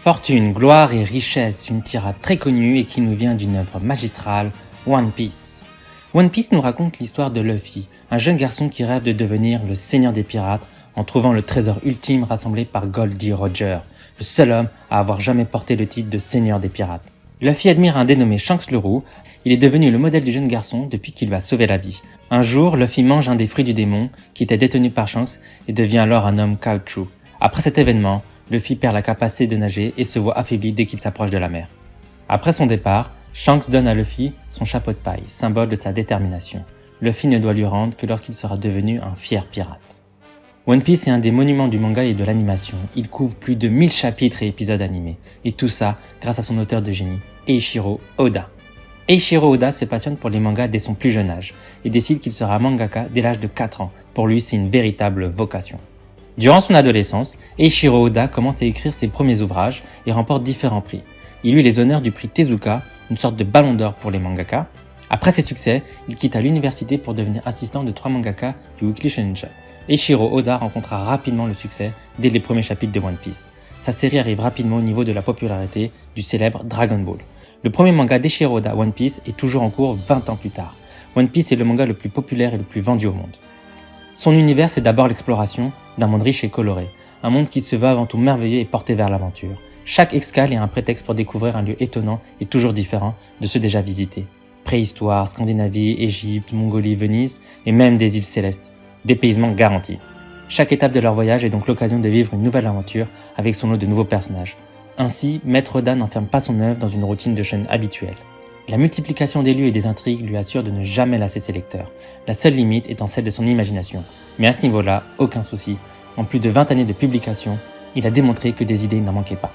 Fortune, gloire et richesse, une tirade très connue et qui nous vient d'une œuvre magistrale, One Piece. One Piece nous raconte l'histoire de Luffy, un jeune garçon qui rêve de devenir le seigneur des pirates en trouvant le trésor ultime rassemblé par Goldie Roger, le seul homme à avoir jamais porté le titre de seigneur des pirates. Luffy admire un dénommé Shanks le Roux, il est devenu le modèle du jeune garçon depuis qu'il lui a sauvé la vie. Un jour, Luffy mange un des fruits du démon qui était détenu par Shanks et devient alors un homme caoutchouc. Après cet événement, Luffy perd la capacité de nager et se voit affaibli dès qu'il s'approche de la mer. Après son départ, Shanks donne à Luffy son chapeau de paille, symbole de sa détermination. Luffy ne doit lui rendre que lorsqu'il sera devenu un fier pirate. One Piece est un des monuments du manga et de l'animation. Il couvre plus de 1000 chapitres et épisodes animés. Et tout ça grâce à son auteur de génie, Eiichiro Oda. Eiichiro Oda se passionne pour les mangas dès son plus jeune âge et décide qu'il sera mangaka dès l'âge de 4 ans. Pour lui, c'est une véritable vocation. Durant son adolescence, Eiichiro Oda commence à écrire ses premiers ouvrages et remporte différents prix. Il eut les honneurs du prix Tezuka, une sorte de ballon d'or pour les mangaka. Après ses succès, il quitta l'université pour devenir assistant de 3 mangaka du Weekly Shonen Jump. Eiichiro Oda rencontra rapidement le succès dès les premiers chapitres de One Piece. Sa série arrive rapidement au niveau de la popularité du célèbre Dragon Ball. Le premier manga d'Eiichiro Oda, One Piece, est toujours en cours 20 ans plus tard. One Piece est le manga le plus populaire et le plus vendu au monde. Son univers, c'est d'abord l'exploration d'un monde riche et coloré, un monde qui se veut avant tout merveilleux et porté vers l'aventure. Chaque escale est un prétexte pour découvrir un lieu étonnant et toujours différent de ceux déjà visités. Préhistoire, Scandinavie, Égypte, Mongolie, Venise et même des îles célestes. Dépaysement garanti. Chaque étape de leur voyage est donc l'occasion de vivre une nouvelle aventure avec son lot de nouveaux personnages. Ainsi, Maître Oda n'enferme pas son œuvre dans une routine de shonen habituelle. La multiplication des lieux et des intrigues lui assure de ne jamais lasser ses lecteurs, la seule limite étant celle de son imagination. Mais à ce niveau-là, aucun souci. En plus de 20 années de publication, il a démontré que des idées n'en manquaient pas.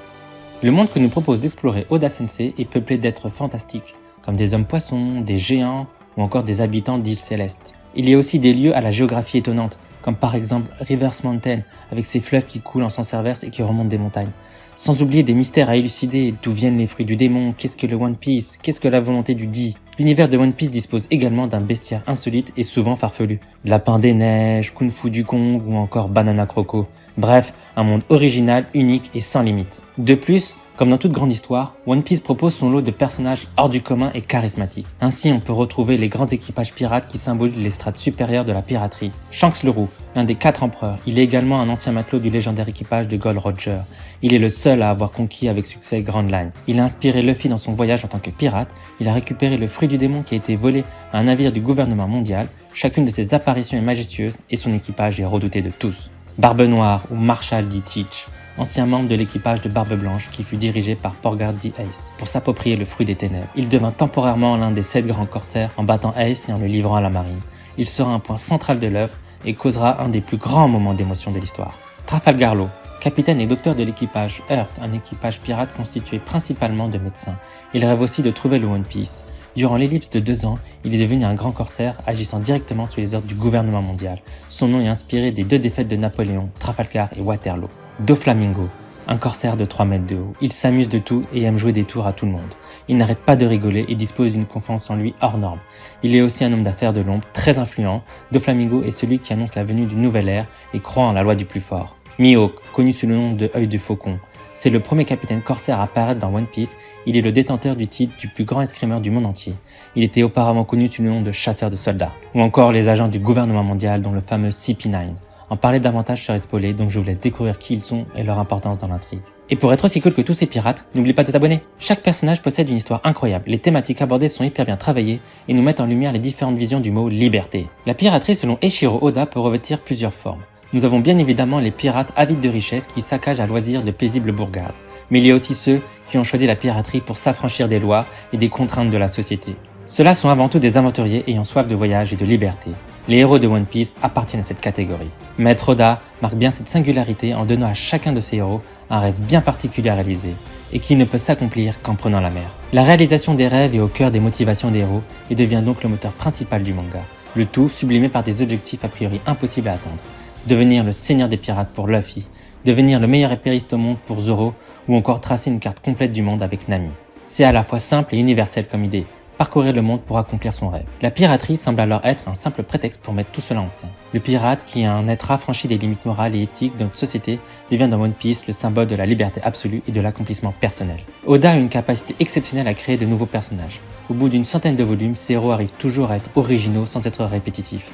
Le monde que nous propose d'explorer Oda Sensei est peuplé d'êtres fantastiques, comme des hommes-poissons, des géants ou encore des habitants d'îles célestes. Il y a aussi des lieux à la géographie étonnante, comme par exemple Rivers Mountain, avec ses fleuves qui coulent en sens inverse et qui remontent des montagnes. Sans oublier des mystères à élucider, d'où viennent les fruits du démon, qu'est-ce que le One Piece, qu'est-ce que la volonté du Di. L'univers de One Piece dispose également d'un bestiaire insolite et souvent farfelu. Lapin des neiges, Kung Fu du Kong ou encore Banana Croco. Bref, un monde original, unique et sans limite. De plus, comme dans toute grande histoire, One Piece propose son lot de personnages hors du commun et charismatiques. Ainsi, on peut retrouver les grands équipages pirates qui symbolisent les strates supérieures de la piraterie. Shanks le Roux, l'un des 4 empereurs, il est également un ancien matelot du légendaire équipage de Gold Roger. Il est le seul à avoir conquis avec succès Grand Line. Il a inspiré Luffy dans son voyage en tant que pirate, il a récupéré le fruit du démon qui a été volé à un navire du gouvernement mondial. Chacune de ses apparitions est majestueuse et son équipage est redouté de tous. Barbe Noire ou Marshall D. Teach, ancien membre de l'équipage de Barbe Blanche qui fut dirigé par Porgard D. Ace pour s'approprier le fruit des ténèbres. Il devint temporairement l'un des 7 grands corsaires en battant Ace et en le livrant à la marine. Il sera un point central de l'œuvre et causera un des plus grands moments d'émotion de l'histoire. Trafalgar Law, capitaine et docteur de l'équipage Heart, un équipage pirate constitué principalement de médecins. Il rêve aussi de trouver le One Piece. Durant l'ellipse de 2 ans, il est devenu un grand corsaire agissant directement sous les ordres du gouvernement mondial. Son nom est inspiré des 2 défaites de Napoléon, Trafalgar et Waterloo. Doflamingo, un corsaire de 3 mètres de haut. Il s'amuse de tout et aime jouer des tours à tout le monde. Il n'arrête pas de rigoler et dispose d'une confiance en lui hors norme. Il est aussi un homme d'affaires de l'ombre très influent. Doflamingo est celui qui annonce la venue d'une nouvelle ère et croit en la loi du plus fort. Mihawk, connu sous le nom de Œil du Faucon. C'est le premier capitaine corsaire à apparaître dans One Piece. Il est le détenteur du titre du plus grand escrimeur du monde entier. Il était auparavant connu sous le nom de chasseur de soldats. Ou encore les agents du gouvernement mondial dont le fameux CP9. En parler davantage serait spoilé, donc je vous laisse découvrir qui ils sont et leur importance dans l'intrigue. Et pour être aussi cool que tous ces pirates, n'oublie pas de t'abonner. Chaque personnage possède une histoire incroyable, les thématiques abordées sont hyper bien travaillées et nous mettent en lumière les différentes visions du mot liberté. La piraterie selon Eiichiro Oda peut revêtir plusieurs formes. Nous avons bien évidemment les pirates avides de richesse qui saccagent à loisir de paisibles bourgades. Mais il y a aussi ceux qui ont choisi la piraterie pour s'affranchir des lois et des contraintes de la société. Ceux-là sont avant tout des aventuriers ayant soif de voyage et de liberté. Les héros de One Piece appartiennent à cette catégorie. Maître Oda marque bien cette singularité en donnant à chacun de ses héros un rêve bien particulier à réaliser et qui ne peut s'accomplir qu'en prenant la mer. La réalisation des rêves est au cœur des motivations des héros et devient donc le moteur principal du manga. Le tout sublimé par des objectifs a priori impossibles à atteindre. Devenir le seigneur des pirates pour Luffy, devenir le meilleur épéiste au monde pour Zoro ou encore tracer une carte complète du monde avec Nami. C'est à la fois simple et universel comme idée, parcourir le monde pour accomplir son rêve. La piraterie semble alors être un simple prétexte pour mettre tout cela en scène. Le pirate, qui est un être affranchi des limites morales et éthiques de notre société, devient dans One Piece le symbole de la liberté absolue et de l'accomplissement personnel. Oda a une capacité exceptionnelle à créer de nouveaux personnages. Au bout d'une centaine de volumes, ses héros arrivent toujours à être originaux sans être répétitifs.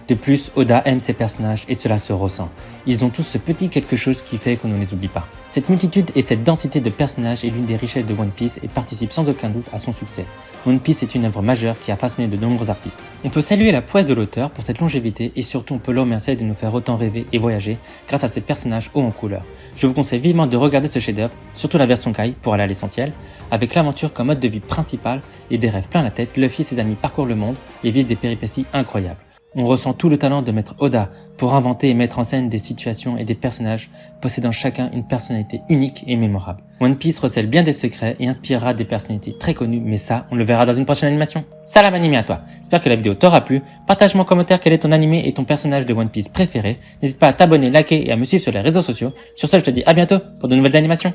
De plus, Oda aime ses personnages et cela se ressent. Ils ont tous ce petit quelque chose qui fait qu'on ne les oublie pas. Cette multitude et cette densité de personnages est l'une des richesses de One Piece et participe sans aucun doute à son succès. One Piece est une œuvre majeure qui a façonné de nombreux artistes. On peut saluer la prouesse de l'auteur pour cette longévité et surtout on peut le remercier de nous faire autant rêver et voyager grâce à ses personnages hauts en couleur. Je vous conseille vivement de regarder ce chef-d'œuvre, surtout la version Kai pour aller à l'essentiel, avec l'aventure comme mode de vie principal et des rêves plein la tête, Luffy et ses amis parcourent le monde et vivent des péripéties incroyables. On ressent tout le talent de Maître Oda pour inventer et mettre en scène des situations et des personnages possédant chacun une personnalité unique et mémorable. One Piece recèle bien des secrets et inspirera des personnalités très connues, mais ça, on le verra dans une prochaine animation. Salam animé à toi. J'espère que la vidéo t'aura plu. Partage-moi en commentaire quel est ton animé et ton personnage de One Piece préféré. N'hésite pas à t'abonner, liker et à me suivre sur les réseaux sociaux. Sur ce, je te dis à bientôt pour de nouvelles animations.